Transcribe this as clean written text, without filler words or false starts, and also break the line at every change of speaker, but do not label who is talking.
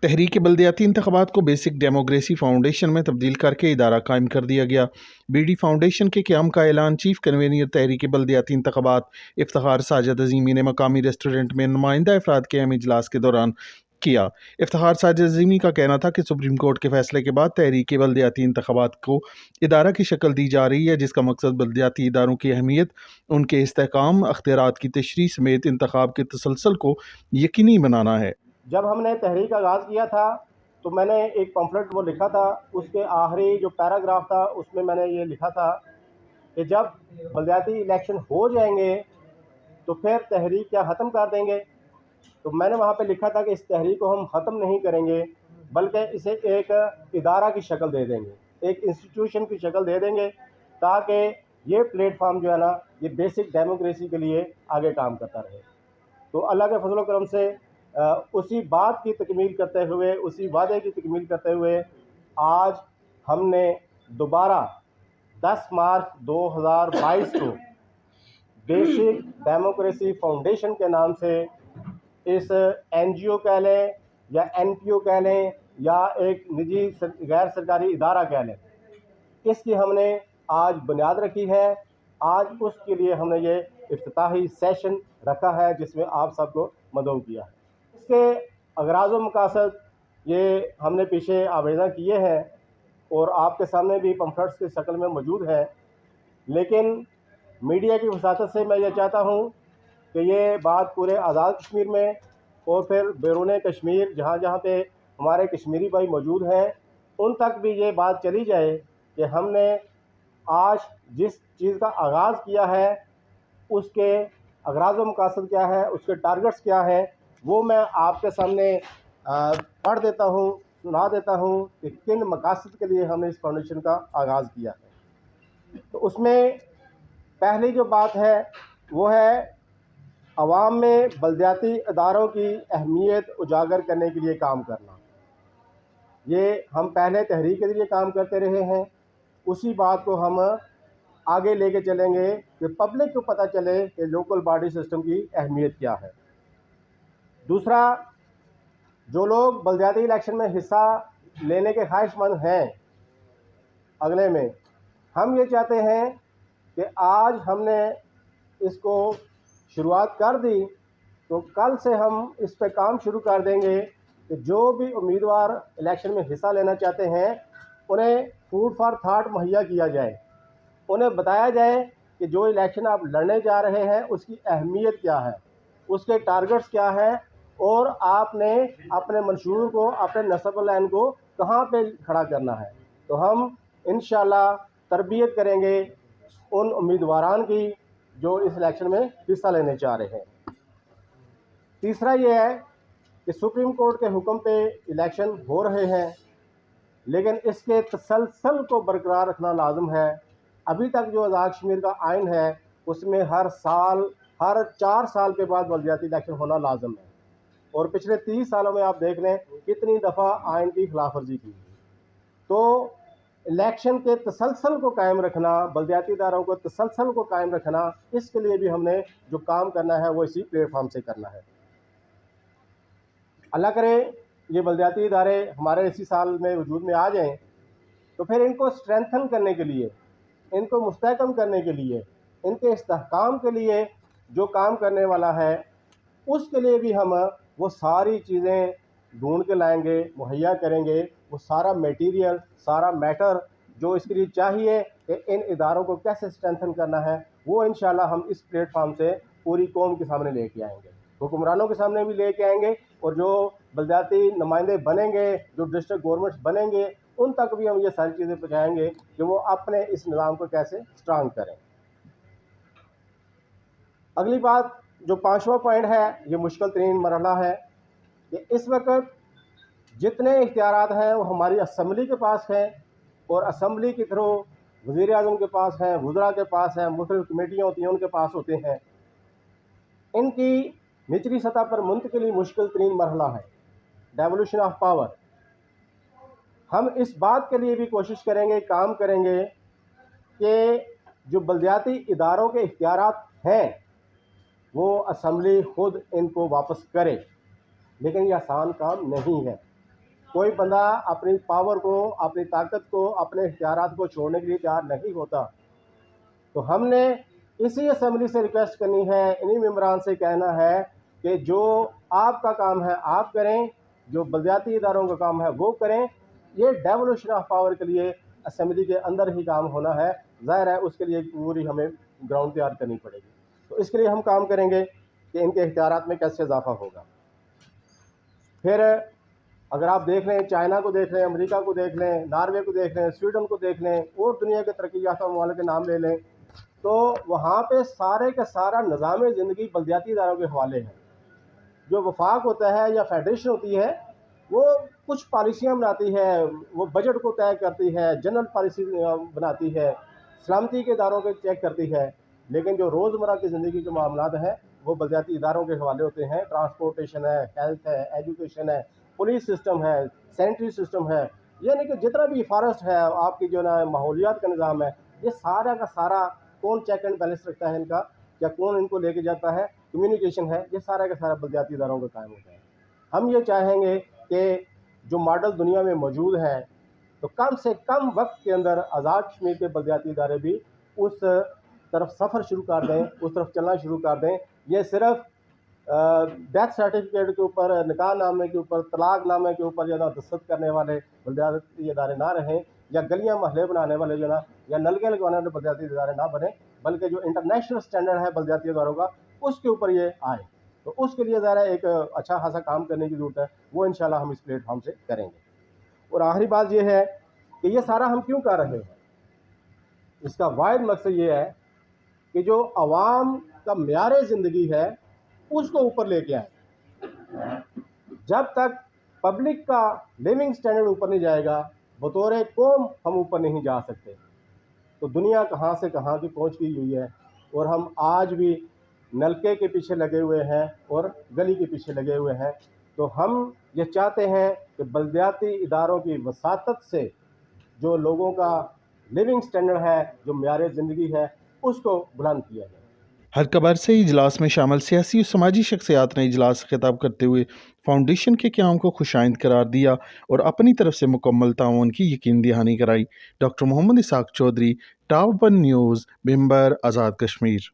तहरीक बल्दियाती इंतखाबात को basic democracy foundation में तब्दील करके इदारा कायम कर दिया गया। बीडी फाउंडेशन के क़याम का ऐलान चीफ कन्वीनर तहरीक बल्दियाती इंतखाबात इफ्तिखार साजिद अज़ीमी ने मकामी रेस्टोरेंट में नुमाइंदा अफराद के अहम इजलास के दौरान किया। इफ्तिखार साजिद अज़ीमी का कहना था कि सुप्रीम कोर्ट के फैसले के बाद तहरीक बल्दियाती इंतखाबात को इदारा की शक्ल दी जा रही है, जिसका मकसद बल्दियाती इदारों की अहमियत, उनके इस्तेहकाम, अख्तियारात की तशरीह समेत इंतखाब के तसलसल को यकीनी बनाना है।
जब हमने तहरीक आगाज़ किया था तो मैंने एक पम्फलेट वो लिखा था, उसके आखिरी जो पैराग्राफ था उसमें मैंने ये लिखा था कि जब बल्दियाती इलेक्शन हो जाएंगे तो फिर तहरीक क्या ख़त्म कर देंगे। तो मैंने वहाँ पे लिखा था कि इस तहरीक को हम ख़त्म नहीं करेंगे, बल्कि इसे एक इदारा की शक्ल दे देंगे, एक इंस्टीट्यूशन की शक्ल दे देंगे, ताकि ये प्लेटफार्म जो है ना, ये बेसिक डेमोक्रेसी के लिए आगे काम करता रहे। तो अल्लाह के फजल करम से उसी बात की तकमील करते हुए, उसी वादे की तकमील करते हुए आज हमने दोबारा 10 मार्च 2022 को बेसिक डेमोक्रेसी फाउंडेशन के नाम से इस एनजीओ कह लें या एनपीओ कह लें या एक निजी गैर सरकारी इदारा कह लें, इसकी हमने आज बुनियाद रखी है। आज उसके लिए हमने ये इफ्तिताही सेशन रखा है जिसमें आप सबको मदऊ किया है। इसके अगराज़ व मकासद ये हमने पीछे आवेदन किए हैं और आपके सामने भी पम्फलेट्स की शक्ल में मौजूद है, लेकिन मीडिया की वसातत से मैं ये चाहता हूँ कि ये बात पूरे आज़ाद कश्मीर में और फिर बैरून कश्मीर जहाँ जहाँ पे हमारे कश्मीरी भाई मौजूद हैं उन तक भी ये बात चली जाए कि हमने आज जिस चीज़ का आगाज़ किया है उसके अगराज़ व मकासद क्या है, उसके टारगेट्स क्या हैं, वो मैं आपके सामने पढ़ देता हूँ, सुना देता हूँ कि किन मकासद के लिए हमने इस फाउंडेशन का आगाज़ किया है। तो उसमें पहली जो बात है वो है अवाम में बल्दियाती इदारों की अहमियत उजागर करने के लिए काम करना। ये हम पहले तहरीक के लिए काम करते रहे हैं, उसी बात को हम आगे लेके चलेंगे कि पब्लिक को पता चले कि लोकल बॉडी सिस्टम की अहमियत क्या है। दूसरा, जो लोग बल्दियाती इलेक्शन में हिस्सा लेने के ख्वाहिशमंद हैं अगले में, हम ये चाहते हैं कि आज हमने इसको शुरुआत कर दी तो कल से हम इस पे काम शुरू कर देंगे कि जो भी उम्मीदवार इलेक्शन में हिस्सा लेना चाहते हैं उन्हें फूड फॉर थाट मुहैया किया जाए, उन्हें बताया जाए कि जो इलेक्शन आप लड़ने जा रहे हैं उसकी अहमियत क्या है, उसके टारगेट्स क्या हैं और आपने अपने मंशूर को, अपने नस्ब प्लान को कहाँ पे खड़ा करना है। तो हम इंशाल्लाह तरबियत करेंगे उन उम्मीदवारान की जो इस इलेक्शन में हिस्सा लेने चाह रहे हैं। तीसरा ये है कि सुप्रीम कोर्ट के हुक्म पे इलेक्शन हो रहे हैं, लेकिन इसके तसलसल को बरकरार रखना लाजम है। अभी तक जो आज़ाद कश्मीर का आइन है उसमें हर 4 साल के बाद बल्दियाती इलेक्शन होना लाजम है, और पिछले 30 सालों में आप देख लें कितनी दफ़ा आइन की खिलाफ वर्जी की। तो इलेक्शन के तसलसल को कायम रखना, बल्दियाती इदारों को तसलसल को कायम रखना, इसके लिए भी हमने जो काम करना है वो इसी प्लेटफॉर्म से करना है। अल्लाह करे ये बल्दियाती इदारे हमारे इसी साल में वजूद में आ जाएं, तो फिर इनको स्ट्रेंथन करने के लिए, इनको मुस्तहकम करने के लिए, इनके इस्तेहकाम के लिए जो काम करने वाला है उसके लिए भी हम वो सारी चीज़ें ढूंढ के लाएंगे, मुहैया करेंगे। वो सारा मटेरियल, सारा मैटर जो इसके लिए चाहिए कि इन इदारों को कैसे स्ट्रेंथन करना है, वो इंशाल्लाह हम इस प्लेटफॉर्म से पूरी कौम के सामने लेके आएंगे, हुक्मरानों के सामने भी लेके आएंगे, और जो बल्दियाती नुमाइंदे बनेंगे, जो डिस्ट्रिक्ट गवर्नमेंट्स बनेंगे, उन तक भी हम ये सारी चीज़ें पहुँचाएँगे कि वो अपने इस निज़ाम को कैसे स्ट्रांग करें। अगली बात, जो 5वां पॉइंट है, ये मुश्किल तरीन मरहला है कि इस वक्त जितने इख्तियारात हैं वो हमारी असम्बली के पास हैं, और असम्बली के थ्रू वज़ीर आज़म के पास हैं, वज़रा के पास हैं, मुख्तलिफ़ कमेटियाँ होती हैं उनके पास होते हैं। इनकी निचली सतह पर मुंतकिली मुश्किल तरीन मरहला है, डेवोल्यूशन ऑफ पावर। हम इस बात के लिए भी कोशिश करेंगे, काम करेंगे कि जो बल्दियाती इदारों के इख्तियारात हैं वो असम्बली खुद इनको वापस करे, लेकिन ये आसान काम नहीं है। कोई बंदा अपनी पावर को, अपनी ताकत को, अपने इख्तियारात को छोड़ने के लिए तैयार नहीं होता। तो हमने इसी असम्बली से रिक्वेस्ट करनी है, इन्हीं मेम्बरान से कहना है कि जो आपका काम है आप करें, जो बलदियाती इदारों का काम है वो करें। ये डेवोल्यूशन ऑफ पावर के लिए असम्बली के अंदर ही काम होना है। ज़ाहिर है उसके लिए पूरी हमें ग्राउंड तैयार करनी पड़ेगी। तो इसके लिए हम काम करेंगे कि इनके इख्तियारात में कैसे इजाफा होगा। फिर अगर आप देख लें, चाइना को देख लें, अमेरिका को देख लें, नॉर्वे को देख लें, स्वीडन को देख लें और दुनिया के तरक्की याफ्ता ममालिक के नाम ले लें, तो वहाँ पे सारे का सारा निज़ाम ज़िंदगी बलदियाती इदारों के हवाले है। जो वफाक होता है या फेडरेशन होती है वो कुछ पॉलिसियाँ बनाती है, वो बजट को तय करती है, जनरल पॉलिसी बनाती है, सलामती के इदारों को चेक करती है, लेकिन जो रोज़मर्रा की ज़िंदगी के मामलात हैं वो बलदियाती इदारों के हवाले होते हैं। ट्रांसपोर्टेशन है, हेल्थ है, एजुकेशन है, पुलिस सिस्टम है, सैनिटरी सिस्टम है, यानी कि जितना भी फॉरेस्ट है, आपकी जो ना माहौलियात का निज़ाम है, ये सारा का सारा कौन चेक एंड बैलेंस रखता है इनका, या कौन इनको लेके जाता है, कम्युनिकेशन है, ये सारा का सारा बलदियाती इदारों का कायम होता है। हम ये चाहेंगे कि जो मॉडल दुनिया में मौजूद है, तो कम से कम वक्त के अंदर आज़ाद कश्मीर के बलदियाती इदारे भी उस तरफ सफ़र शुरू कर दें, उस तरफ चलना शुरू कर दें। ये सिर्फ डेथ सर्टिफिकेट के ऊपर, निकाह नामे के ऊपर, तलाक नामे के ऊपर जो ना दस्तखत करने वाले बलदियाती इदारे ना रहें, या गलियां महल्ले बनाने वाले जो ना, या नलके लगवाने वाले बलदियाती इदारे ना बने, बल्कि जो इंटरनेशनल स्टैंडर्ड है बलदियाती इदारों का उसके ऊपर ये आए। तो उसके लिए ज़रा एक अच्छा खासा काम करने की ज़रूरत है, वो इंशाल्लाह हम इस प्लेटफॉर्म से करेंगे। और आखिरी बात ये है कि ये सारा हम क्यों कर रहे हैं, इसका वाहिद मकसद ये है कि जो आवाम का म्यार ज़िंदगी है उसको ऊपर लेके आए। जब तक पब्लिक का लिविंग स्टैंडर्ड ऊपर नहीं जाएगा, बतौर कौम हम ऊपर नहीं जा सकते। तो दुनिया कहाँ से कहाँ की पहुँच गई हुई है, और हम आज भी नलके के पीछे लगे हुए हैं और गली के पीछे लगे हुए हैं। तो हम ये चाहते हैं कि बलदियाती इदारों की वसातत से जो लोगों का लिविंग स्टैंडर्ड है, जो म्यार ज़िंदगी है, उसको बुलंद किया जाए।
हर कबर से इजलास में शामिल सियासी और समाजी शख्सियात ने इजलास से खिताब करते हुए फाउंडेशन के क़याम को खुशाइंद करार दिया और अपनी तरफ से मुकम्मल ताउन की यकीन दहानी कराई। Doctor Mohammad Ishaq Chaudhry, top one news, member, Azad Kashmir.